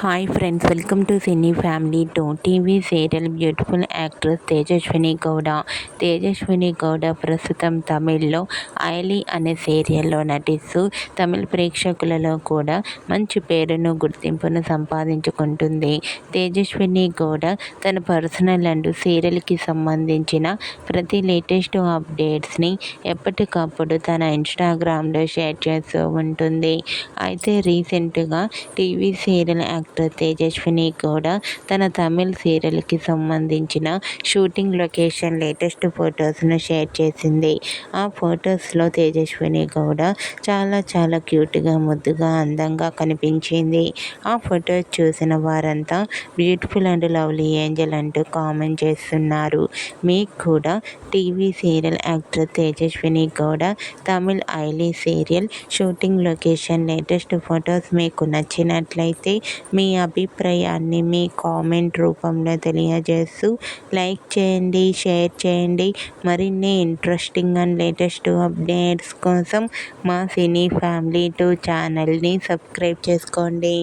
Hi friends, welcome to cine family two. TV serial beautiful actress Tejaswini Gowda. Tejaswini Gowda ప్రస్తుతం తమిళ్లో ఐలీ అనే సీరియల్లో నటిస్తూ తమిళ ప్రేక్షకులలో కూడా మంచి పేరును, గుర్తింపును సంపాదించుకుంటుంది. తేజస్విని గౌడ తన పర్సనల్ అండ్ సీరియల్కి సంబంధించిన ప్రతి లేటెస్ట్ అప్డేట్స్ని ఎప్పటికప్పుడు తన ఇన్స్టాగ్రామ్లో షేర్ చేస్తూ ఉంటుంది. అయితే రీసెంట్గా TV serial actor Tejaswini Gowda తన తమిళ్ సీరియల్కి సంబంధించిన షూటింగ్ లొకేషన్ లేటెస్ట్ ఫొటోస్ను షేర్ చేసింది. ఆ ఫొటోస్లో తేజస్విని గౌడ చాలా క్యూట్గా, ముద్దుగా, అందంగా కనిపించింది. ఆ ఫొటోస్ చూసిన వారంతా బ్యూటిఫుల్ అండ్ లవ్లీ ఏంజల్ అంటూ కామెంట్ చేస్తున్నారు. మీకు కూడా TV serial actor Tejaswini Gowda Tamil ఐలీ serial shooting location latest photos మీకు నచ్చినట్లయితే మీ అభిప్రాయాన్ని మీ కామెంట్ రూపంలో తెలియజేస్తూ లైక్ చేయండి, షేర్ చేయండి. మరిన్ని ఇంట్రెస్టింగ్ అండ్ లేటెస్ట్ అప్డేట్స్ కోసం మా సినీ ఫ్యామిలీ 2 ఛానల్ని సబ్స్క్రైబ్ చేసుకోండి.